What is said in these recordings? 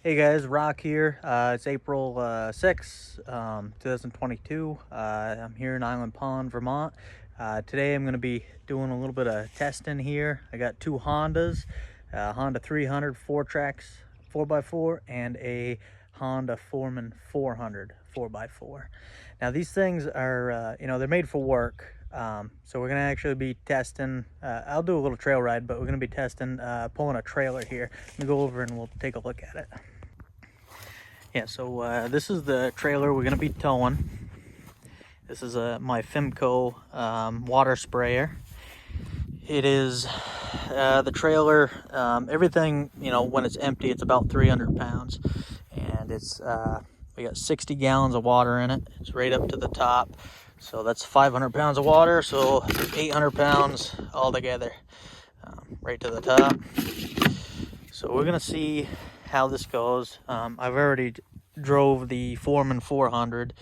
Hey guys, Rock here. It's April 6th, 2022. I'm here in Island Pond, Vermont. Today I'm going to be doing a little bit of testing here. I got two Hondas, Honda 300 fourtrax 4x4 and a Honda Foreman 400 4x4. Now these things are, they're made for work. So we're going to actually be testing, I'll do a little trail ride, but we're going to be testing pulling a trailer here. Let me go over and we'll take a look at it. Yeah, so this is the trailer we're going to be towing. This is my Fimco water sprayer. It is the trailer, everything, when it's empty, it's about 300 pounds. And it's, we got 60 gallons of water in it. It's right up to the top. So that's 500 pounds of water, so 800 pounds altogether, right to the top. So we're going to see how this goes. I've already drove the Foreman 400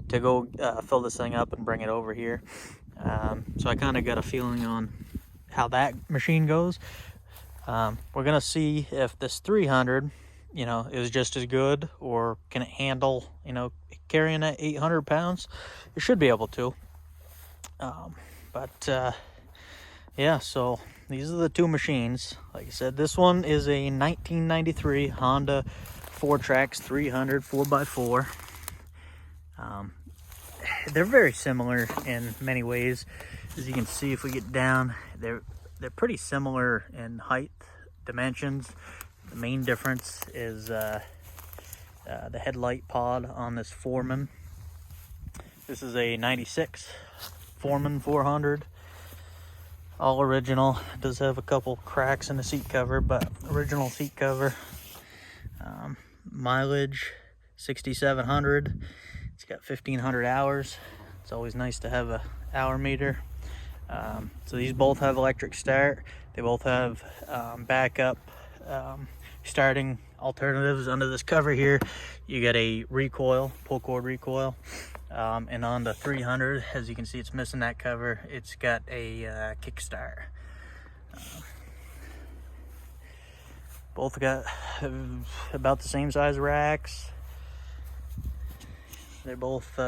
to go fill this thing up and bring it over here. So I kind of got a feeling on how that machine goes. We're going to see if this 300, is just as good, or can it handle, carrying that 800 pounds. It should be able to. Yeah, so these are the two machines. Like I said, this one is a 1993 Honda fourtrax 300 4x4. They're very similar in many ways. As you can see, if we get down, they're pretty similar in height, dimensions. The main difference is the headlight pod on this Foreman. This is a 96 Foreman 400. All original. It does have a couple cracks in the seat cover, but original seat cover. Mileage 6,700. It's got 1,500 hours. It's always nice to have a hour meter. So these both have electric start. They both have backup starting alternatives. Under this cover here, you get a recoil, pull cord recoil. And on the 300, as you can see, it's missing that cover. It's got a kickstart. Both got about the same size racks. They're both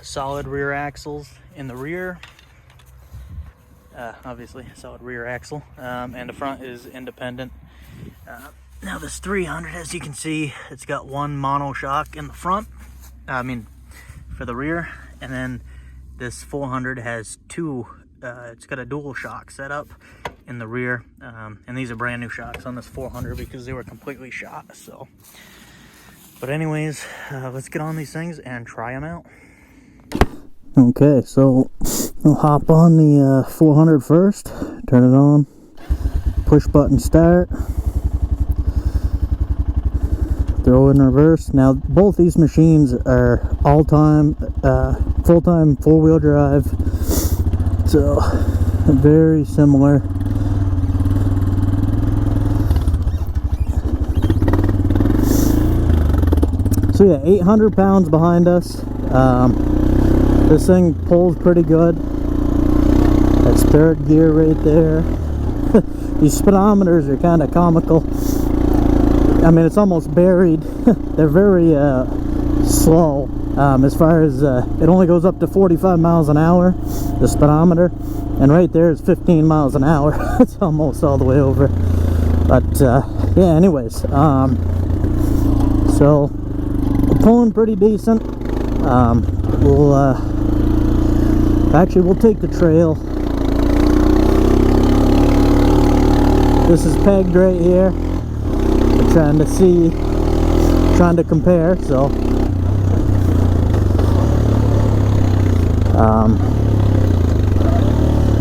solid rear axles in the rear. Obviously, solid rear axle, and the front is independent. Now this 300, as you can see, it's got one mono shock in the front, for the rear, and then this 400 has two, it's got a dual shock setup in the rear, and these are brand new shocks on this 400 because they were completely shot. So, but anyways, let's get on these things and try them out. Okay, so I'll hop on the 400 first, turn it on, push button start, throw in reverse. Now both these machines are all-time, full-time four-wheel drive, so very similar. So yeah, 800 pounds behind us. This thing pulls pretty good. That's third gear right there. These speedometers are kind of comical. It's almost buried. They're very slow. As far as it only goes up to 45 miles an hour, the speedometer, and right there is 15 miles an hour. It's almost all the way over. But yeah, anyways, so we're pulling pretty decent. We'll take the trail. This is pegged right here. We're trying to compare, so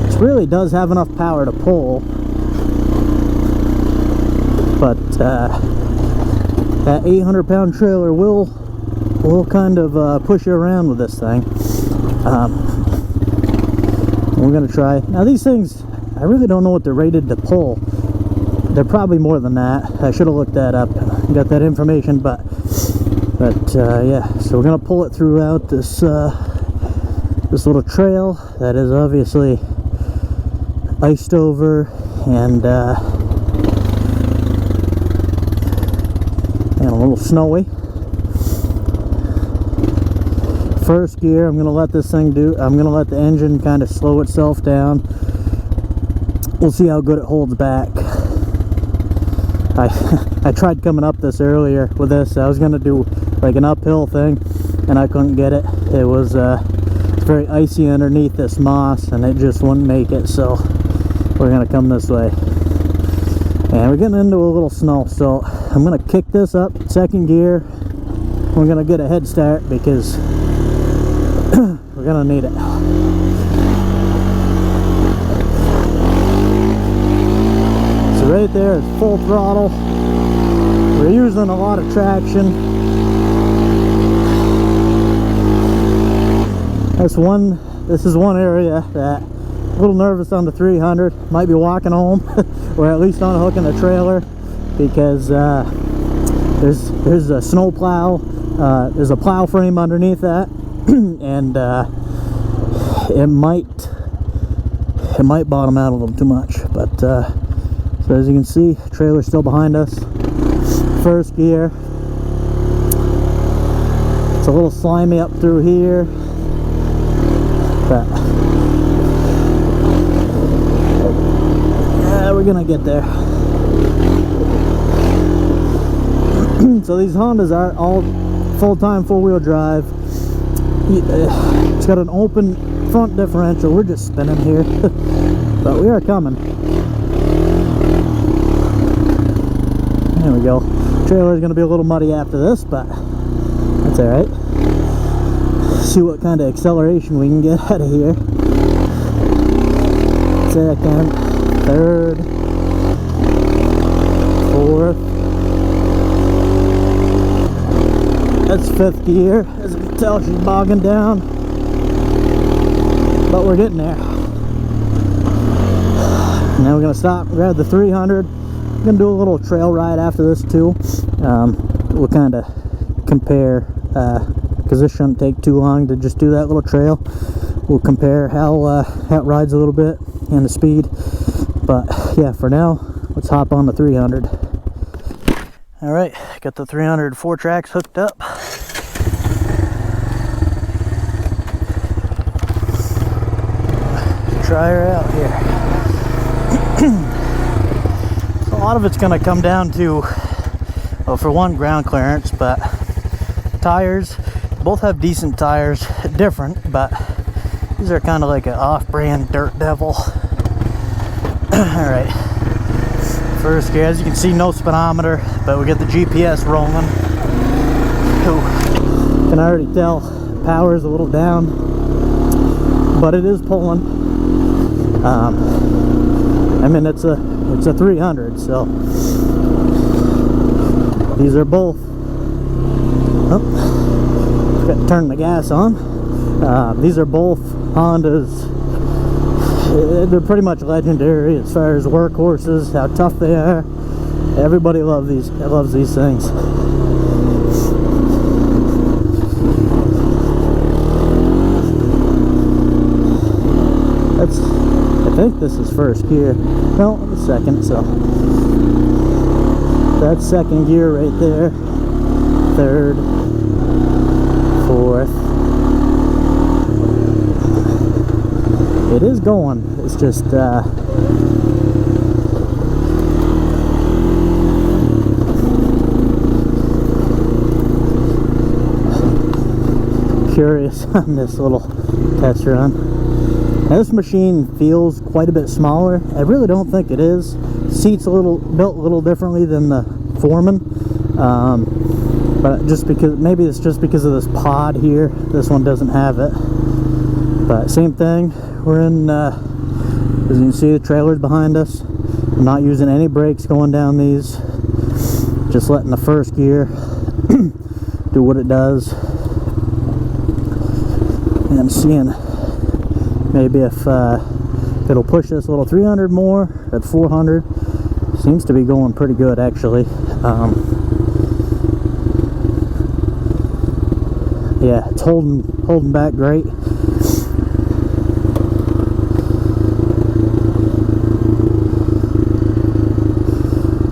this really does have enough power to pull, but that 800 pound trailer will kind of push you around with this thing. We're gonna try. Now these things, I really don't know what they're rated to pull. They're probably more than that. I should have looked that up, got that information, but yeah, so we're gonna pull it throughout this this little trail that is obviously iced over and little snowy. First gear, I'm gonna let the engine kind of slow itself down. We'll see how good it holds back. I tried coming up this earlier with this. I was gonna do like an uphill thing, and I couldn't get it. It was it's very icy underneath this moss, and it just wouldn't make it. So we're gonna come this way, and we're getting into a little snow. So I'm gonna kick this up, second gear. We're gonna get a head start because we're gonna need it. So right there is full throttle. We're using a lot of traction. This is one area that I'm a little nervous on the 300. Might be walking home or at least unhooking the trailer because there's a snow plow. There's a plow frame underneath that. And it might bottom out a little too much, but so as you can see, trailer's still behind us. First gear, it's a little slimy up through here, but yeah, we're gonna get there. So these Hondas are all full-time four-wheel drive. It's got an open front differential. We're just spinning here, but we are coming. There we go. Trailer is going to be a little muddy after this, but that's all right. See what kind of acceleration we can get out of here. Second, third, fourth. That's fifth gear. As you can tell, she's bogging down, but we're getting there. Now we're gonna stop, grab the 300. We're gonna do a little trail ride after this too. We'll kind of compare, because this shouldn't take too long to just do that little trail. We'll compare how it rides a little bit and the speed. But yeah, for now, let's hop on the 300. All right, got the 300 four-trax hooked up. Try her out here. So a lot of it's going to come down to, well, for one, ground clearance, but tires. Both have decent tires, different, but these are kind of like an off-brand Dirt Devil. All right. First gear, as you can see, no speedometer, but we get the GPS rolling. Ooh, can already tell power's a little down, but it is pulling. I mean, it's a 300, so these are both. Oh, got to turn the gas on. These are both Hondas. They're pretty much legendary as far as workhorses, how tough they are. Everybody loves these things. I think this is first gear. No, the second, so that's second gear right there. Third, fourth. It is going. It's just curious on this little test run. Now, this machine feels quite a bit smaller. I really don't think it is. Seat's built a little differently than the Foreman, but just because, maybe it's just because of this pod here. This one doesn't have it. But same thing. We're in, as you can see, the trailer's behind us. I'm not using any brakes going down these. Just letting the first gear do what it does. And I'm seeing maybe if it'll push this little 300 more at 400. Seems to be going pretty good, actually. Yeah, it's holding back great.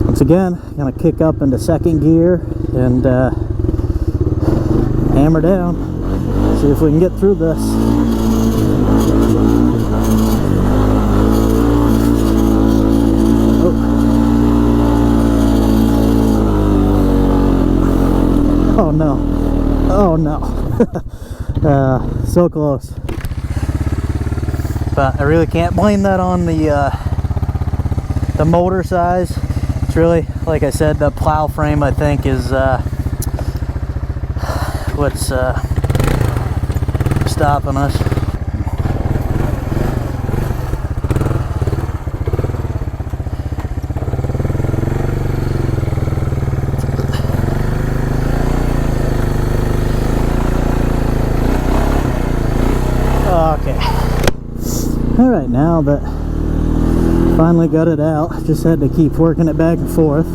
Once again, gonna kick up into second gear. and hammer down. See if we can get through this. Oh no. Oh no. So close. But I really can't blame that on the motor size. It's really, like I said, the plow frame I think is what's stopping us. Okay. Alright, now that finally got it out, just had to keep working it back and forth.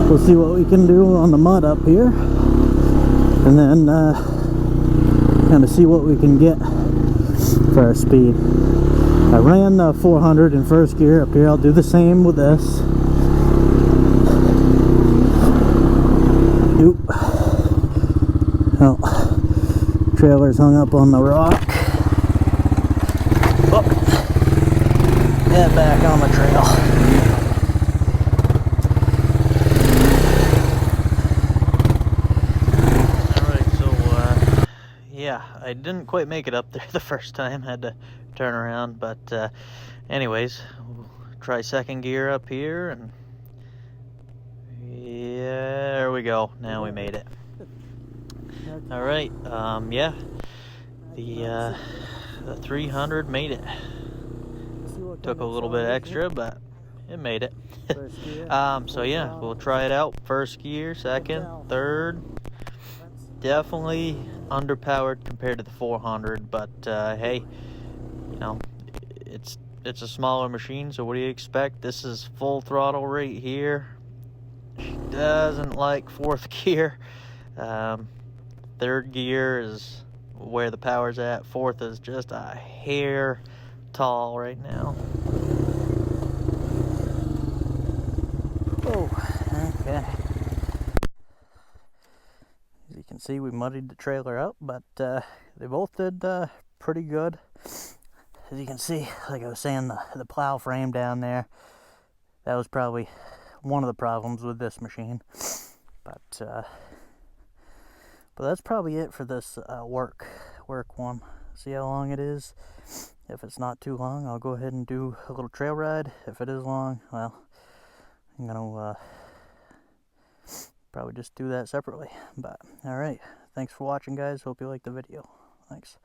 We'll see what we can do on the mud up here, and then kind of see what we can get for our speed. I ran the 400 in first gear up here. I'll do the same with this. Oop. Oh, trailer's hung up on the rock. Oh, get back on the trail. Alright, so yeah, I didn't quite make it up there the first time. Had to turn around, but anyways, we'll try second gear up here, and yeah, there we go. Now we made it. Alright, yeah, the 300 made it. Took a little bit extra, but it made it. So yeah, we'll try it out. First gear, second, third. Definitely underpowered compared to the 400, but hey, you know, it's a smaller machine, so what do you expect? This is full throttle right here. She doesn't like fourth gear. Third gear is where the power's at. Fourth is just a hair tall right now. Oh, okay. As you can see, we muddied the trailer up, but they both did pretty good. As you can see, like I was saying, the plow frame down there, that was probably one of the problems with this machine. But that's probably it for this work one. See how long it is. If it's not too long, I'll go ahead and do a little trail ride. If it is long, well, I'm gonna probably just do that separately. But alright, thanks for watching, guys. Hope you liked the video. Thanks.